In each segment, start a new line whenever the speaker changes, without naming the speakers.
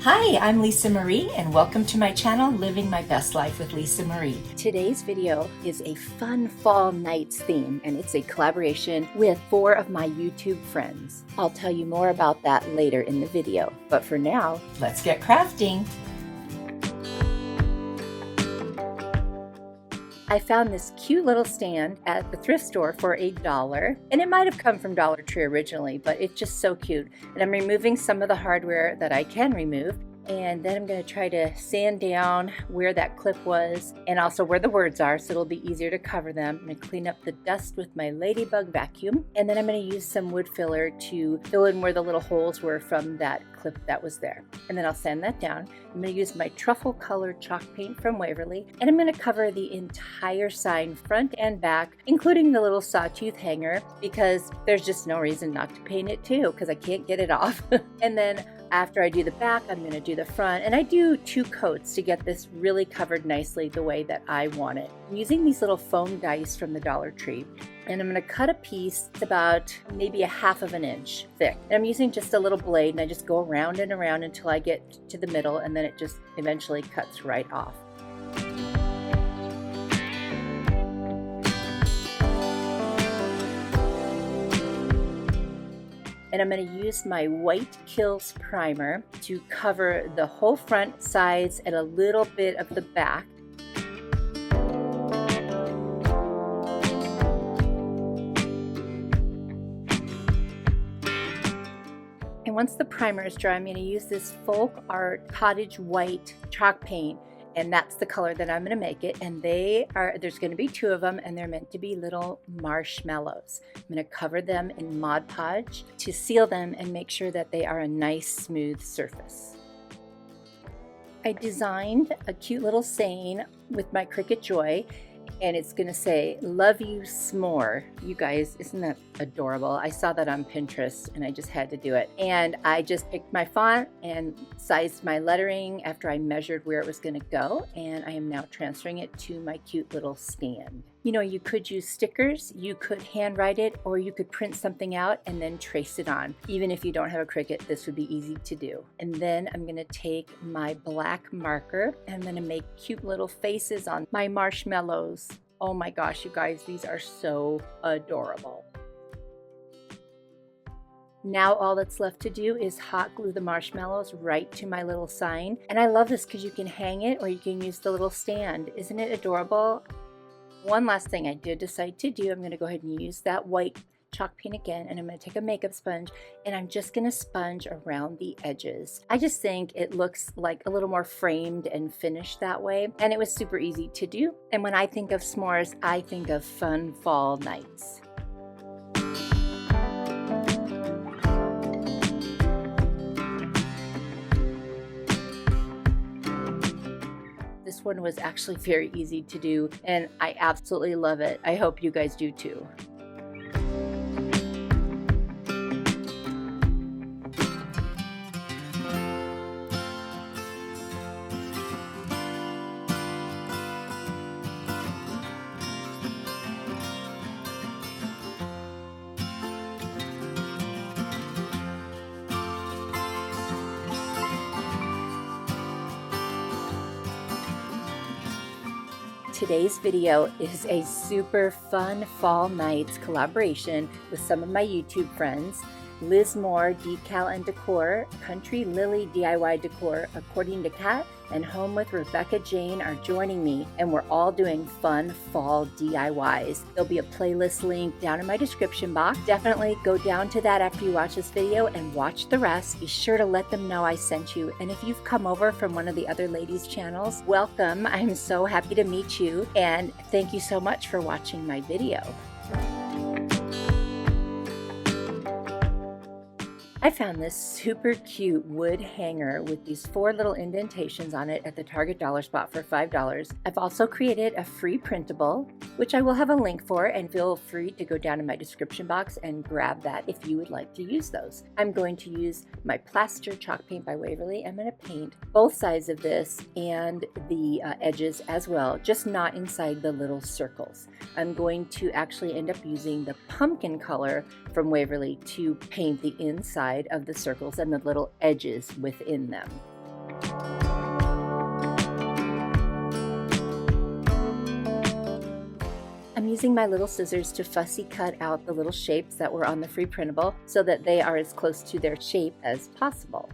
Hi, I'm Lisa Marie and welcome to my channel, Living My Best Life with Lisa Marie. Today's video is a fun fall nights theme and it's a collaboration with 4 of my YouTube friends. I'll tell you more about that later in the video, but for now, let's get crafting. I found this cute little stand at the thrift store for $1, and it might have come from Dollar Tree originally, but it's just so cute. And I'm removing some of the hardware that I can remove, and then I'm going to try to sand down where that clip was and also where the words are so it'll be easier to cover them. I'm going to clean up the dust with my ladybug vacuum, and then I'm going to use some wood filler to fill in where the little holes were from that clip that was there. And then I'll sand that down. I'm going to use my truffle colored chalk paint from Waverly, and I'm going to cover the entire sign front and back, including the little sawtooth hanger, because there's just no reason not to paint it too, because I can't get it off. And then after I do the back, I'm going to do the front, and I do 2 coats to get this really covered nicely the way that I want it. I'm using these little foam dice from the Dollar Tree, and I'm going to cut a piece that's about maybe 1/2 inch thick. And I'm using just a little blade, and I just go around and around until I get to the middle, and then it just eventually cuts right off. And I'm going to use my White Kills primer to cover the whole front, sides, and a little bit of the back. And once the primer is dry, I'm going to use this Folk Art Cottage White chalk paint, and that's the color that I'm going to make it. And there's going to be 2 of them, and they're meant to be little marshmallows. I'm going to cover them in Mod Podge to seal them and make sure that they are a nice smooth surface. I designed a cute little saying with my Cricut Joy, and it's going to say, "Love you s'more." You guys, isn't that adorable? I saw that on Pinterest and I just had to do it. And I just picked my font and sized my lettering after I measured where it was going to go, and I am now transferring it to my cute little stand. You know, you could use stickers, you could handwrite it, or you could print something out and then trace it on. Even if you don't have a Cricut, this would be easy to do. And then I'm going to take my black marker and I'm going to make cute little faces on my marshmallows. Oh my gosh, you guys, these are so adorable. Now all that's left to do is hot glue the marshmallows right to my little sign. And I love this because you can hang it or you can use the little stand. Isn't it adorable? One last thing I did decide to do, I'm going to go ahead and use that white chalk paint again, and I'm going to take a makeup sponge and I'm just going to sponge around the edges. I just think it looks like a little more framed and finished that way, and it was super easy to do. And when I think of s'mores, I think of fun fall nights. This one was actually very easy to do, and I absolutely love it. I hope you guys do too. Today's video is a super fun fall nights collaboration with some of my YouTube friends. Liz Moore, Decal and Decor, Country Lily DIY Decor, According to Kat, and Home with Rebecca Jane are joining me, and we're all doing fun fall DIYs. There'll be a playlist link down in my description box. Definitely go down to that after you watch this video and watch the rest. Be sure to let them know I sent you. And if you've come over from one of the other ladies' channels, welcome. I'm so happy to meet you, and thank you so much for watching my video. I found this super cute wood hanger with these 4 little indentations on it at the Target dollar spot for $5. I've also created a free printable, which I will have a link for, and feel free to go down in my description box and grab that if you would like to use those. I'm going to use my plaster chalk paint by Waverly. I'm going to paint both sides of this and the edges as well, just not inside the little circles. I'm going to actually end up using the pumpkin color from Waverly to paint the inside of the circles and the little edges within them. I'm using my little scissors to fussy cut out the little shapes that were on the free printable so that they are as close to their shape as possible.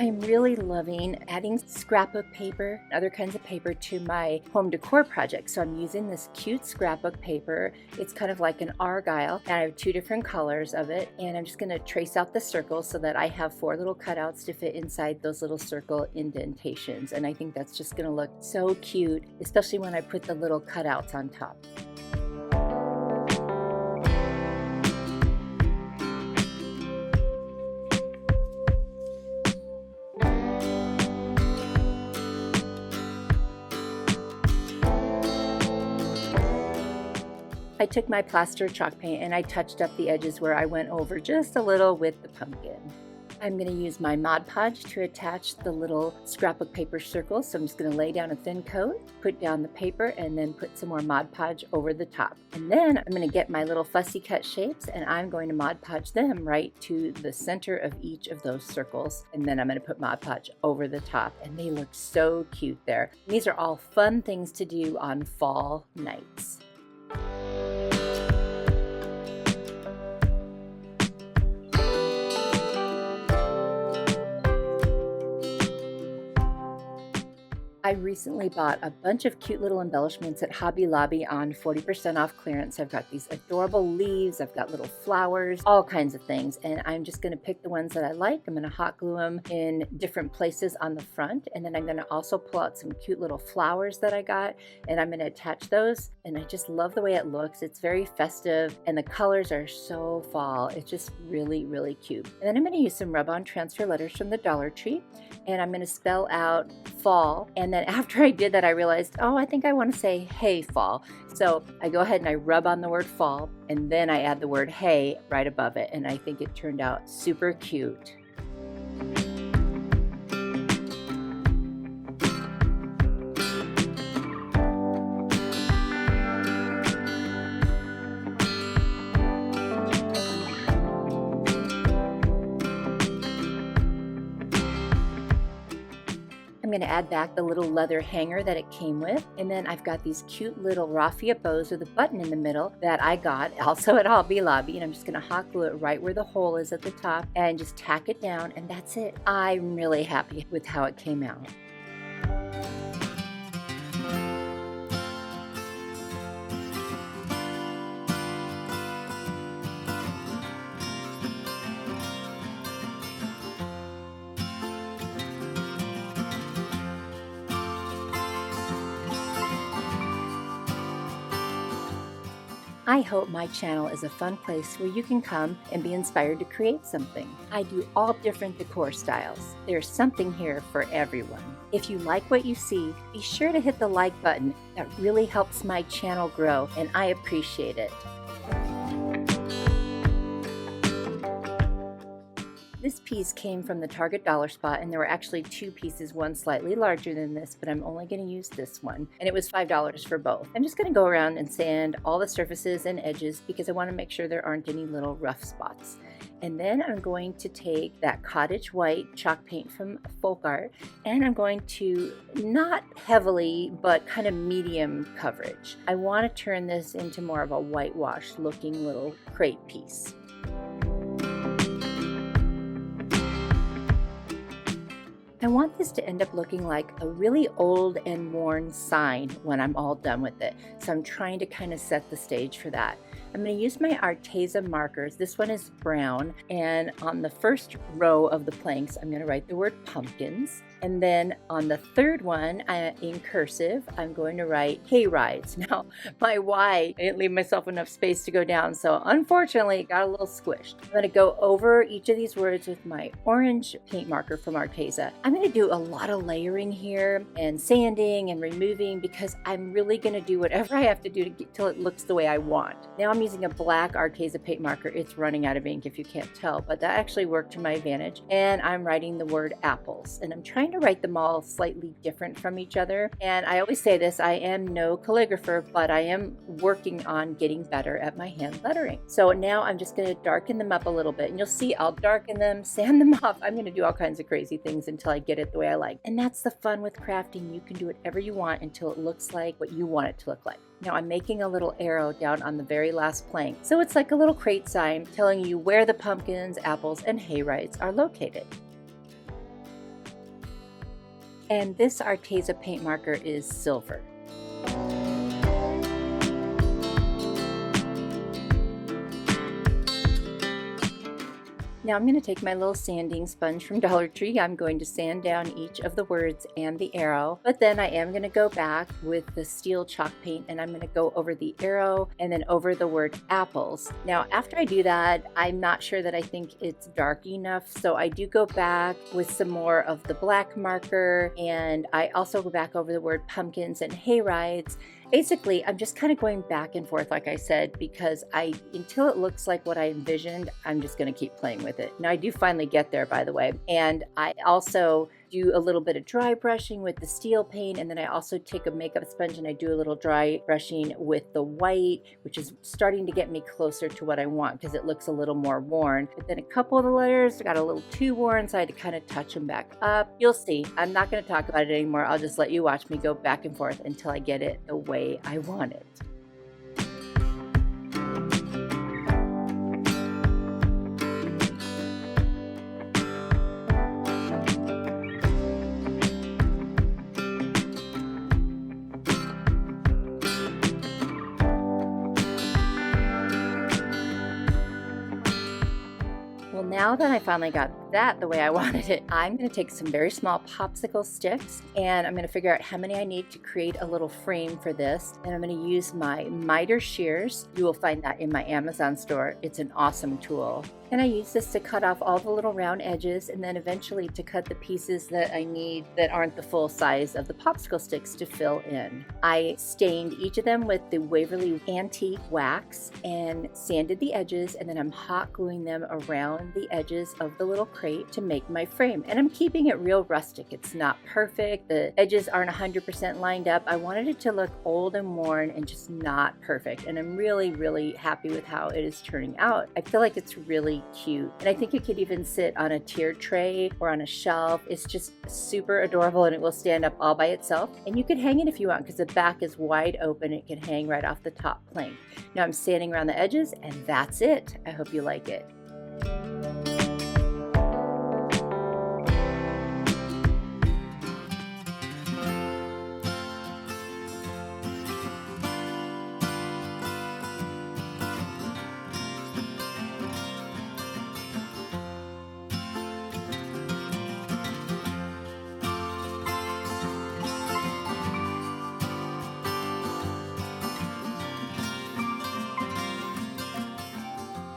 I'm really loving adding scrapbook paper and other kinds of paper to my home decor project. So I'm using this cute scrapbook paper. It's kind of like an argyle, and I have 2 different colors of it. And I'm just going to trace out the circles so that I have 4 little cutouts to fit inside those little circle indentations. And I think that's just going to look so cute, especially when I put the little cutouts on top. I took my plaster chalk paint and I touched up the edges where I went over just a little with the pumpkin. I'm going to use my Mod Podge to attach the little scrapbook paper circles. So I'm just going to lay down a thin coat, put down the paper, and then put some more Mod Podge over the top. And then I'm going to get my little fussy cut shapes and I'm going to Mod Podge them right to the center of each of those circles. And then I'm going to put Mod Podge over the top, and they look so cute there. And these are all fun things to do on fall nights. I recently bought a bunch of cute little embellishments at Hobby Lobby on 40% off clearance. I've got these adorable leaves, I've got little flowers, all kinds of things, and I'm just going to pick the ones that I like. I'm going to hot glue them in different places on the front, and then I'm going to also pull out some cute little flowers that I got, and I'm going to attach those. And I just love the way it looks. It's very festive, and the colors are so fall. It's just really, really cute. And then I'm going to use some rub-on transfer letters from the Dollar Tree, and I'm going to spell out fall. And then after I did that, I realized, oh, I think I want to say hey fall. So I go ahead and I rub on the word fall, and then I add the word hey right above it. And I think it turned out super cute. I'm going to add back the little leather hanger that it came with, and then I've got these cute little raffia bows with a button in the middle that I got also at Hobby Lobby, and I'm just going to hot glue it right where the hole is at the top and just tack it down, and that's it. I'm really happy with how it came out. I hope my channel is a fun place where you can come and be inspired to create something. I do all different decor styles. There's something here for everyone. If you like what you see, be sure to hit the like button. That really helps my channel grow, and I appreciate it. This piece came from the Target dollar spot, and there were actually 2 pieces, one slightly larger than this, but I'm only going to use this one, and it was $5 for both. I'm just going to go around and sand all the surfaces and edges because I want to make sure there aren't any little rough spots. And then I'm going to take that cottage white chalk paint from Folk Art, and I'm going to, not heavily, but kind of medium coverage. I want to turn this into more of a whitewash looking little crate piece. I want this to end up looking like a really old and worn sign when I'm all done with it. So I'm trying to kind of set the stage for that. I'm going to use my Arteza markers. This one is brown, and on the first row of the planks I'm going to write the word pumpkins, and then on the third one in cursive I'm going to write hay rides. Now my Y, I didn't leave myself enough space to go down, so unfortunately it got a little squished. I'm going to go over each of these words with my orange paint marker from Arteza. I'm going to do a lot of layering here and sanding and removing because I'm really going to do whatever I have to do to get till it looks the way I want. Now I'm I'm using a black Arteza paint marker. It's running out of ink if you can't tell, but that actually worked to my advantage. And I'm writing the word apples, and I'm trying to write them all slightly different from each other. And I always say this, I am no calligrapher, but I am working on getting better at my hand lettering. So now I'm just going to darken them up a little bit, and you'll see I'll darken them, sand them off. I'm going to do all kinds of crazy things until I get it the way I like. And that's the fun with crafting. You can do whatever you want until it looks like what you want it to look like. Now I'm making a little arrow down on the very last plank. So it's like a little crate sign telling you where the pumpkins, apples, and hayrides are located. And this Arteza paint marker is silver. Now I'm going to take my little sanding sponge from Dollar Tree. I'm going to sand down each of the words and the arrow, but then I am going to go back with the steel chalk paint and I'm going to go over the arrow and then over the word apples. Now after I do that, I'm not sure that I think it's dark enough, so I do go back with some more of the black marker, and I also go back over the word pumpkins and hayrides. Basically, I'm just kind of going back and forth, like I said, because until it looks like what I envisioned, I'm just going to keep playing with it. Now, I do finally get there, by the way. And I also do a little bit of dry brushing with the steel paint, and then I also take a makeup sponge and I do a little dry brushing with the white, which is starting to get me closer to what I want because it looks a little more worn. But then a couple of the letters got a little too worn, so I had to kind of touch them back up. You'll see. I'm not going to talk about it anymore. I'll just let you watch me go back and forth until I get it the way I want it. Well, now that I finally got that the way I wanted it, I'm going to take some very small popsicle sticks and I'm going to figure out how many I need to create a little frame for this. And I'm going to use my miter shears. You will find that in my Amazon store. It's an awesome tool. And I use this to cut off all the little round edges and then eventually to cut the pieces that I need that aren't the full size of the popsicle sticks to fill in. I stained each of them with the Waverly Antique Wax and sanded the edges, and then I'm hot gluing them around the edges of the little crate to make my frame. And I'm keeping it real rustic. It's not perfect. The edges aren't 100% lined up. I wanted it to look old and worn and just not perfect. And I'm really, really happy with how it is turning out. I feel like it's really cute, and I think it could even sit on a tiered tray or on a shelf. It's just super adorable, and it will stand up all by itself, and you could hang it if you want because the back is wide open. It can hang right off the top plank. Now I'm sanding around the edges, and that's it. I hope you like it.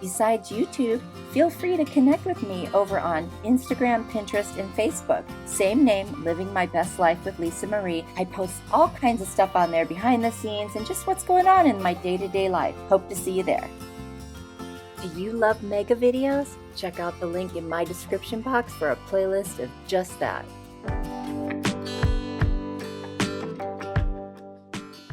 Besides YouTube, feel free to connect with me over on Instagram, Pinterest, and Facebook. Same name, Living My Best Life with Lisa Marie. I post all kinds of stuff on there behind the scenes and just what's going on in my day-to-day life. Hope to see you there. Do you love mega videos? Check out the link in my description box for a playlist of just that.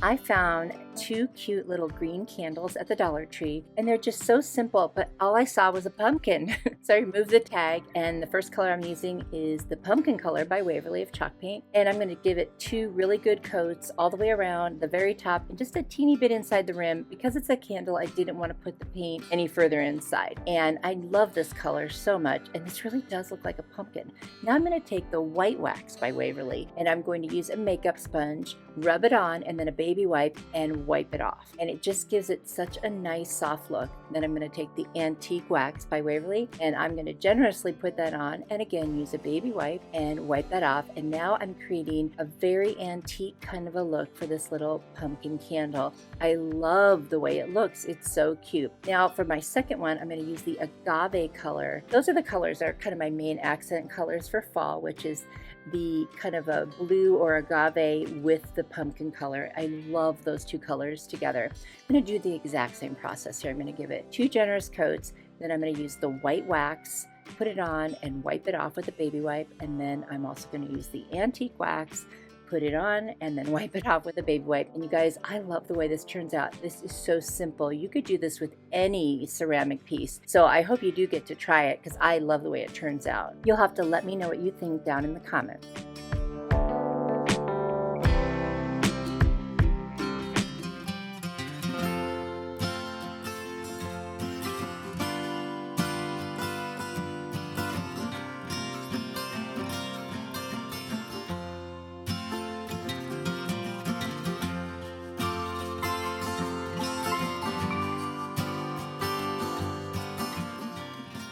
I found two cute little green candles at the Dollar Tree, and they're just so simple, but all I saw was a pumpkin. So I removed the tag, and the first color I'm using is the pumpkin color by Waverly of chalk paint, and I'm going to give it two really good coats all the way around the very top and just a teeny bit inside the rim. Because it's a candle, I didn't want to put the paint any further inside, and I love this color so much, and this really does look like a pumpkin. Now I'm going to take the white wax by Waverly, and I'm going to use a makeup sponge, rub it on, and then a baby wipe, and wipe it off, and it just gives it such a nice soft look. Then I'm going to take the Antique Wax by Waverly, and I'm going to generously put that on, and again use a baby wipe and wipe that off. And now I'm creating a very antique kind of a look for this little pumpkin candle. I love the way it looks. It's so cute. Now for my second one, I'm going to use the agave color. Those are the colors that are kind of my main accent colors for fall, which is the kind of a blue or agave with the pumpkin color. I love those two colors together. I'm going to do the exact same process here. I'm going to give it 2 generous coats, then I'm going to use the white wax, put it on and wipe it off with a baby wipe, and then I'm also going to use the antique wax, put it on and then wipe it off with a baby wipe. And you guys, I love the way this turns out. This is so simple. You could do this with any ceramic piece. So I hope you do get to try it because I love the way it turns out. You'll have to let me know what you think down in the comments.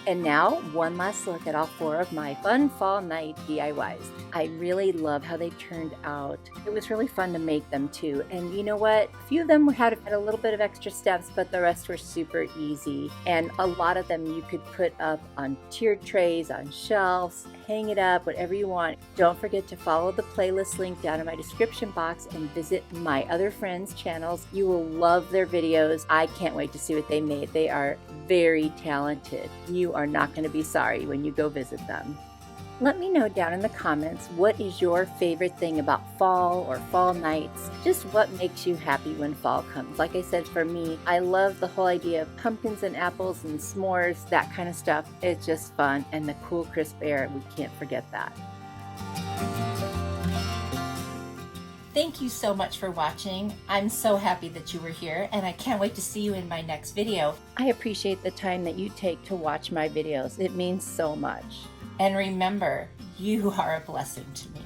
And now, one last look at all 4 of my fun fall night DIYs. I really love how they turned out. It was really fun to make them too. And you know what? A few of them had a little bit of extra steps, but the rest were super easy. And a lot of them you could put up on tiered trays, on shelves, hang it up, whatever you want. Don't forget to follow the playlist link down in my description box and visit my other friends' channels. You will love their videos. I can't wait to see what they made. They are very talented. You are not going to be sorry when you go visit them. Let me know down in the comments, what is your favorite thing about fall or fall nights? Just what makes you happy when fall comes? Like I said, for me, I love the whole idea of pumpkins and apples and s'mores, that kind of stuff. It's just fun, and the cool, crisp air, we can't forget that. Thank you so much for watching. I'm so happy that you were here, and I can't wait to see you in my next video. I appreciate the time that you take to watch my videos. It means so much. And remember, you are a blessing to me.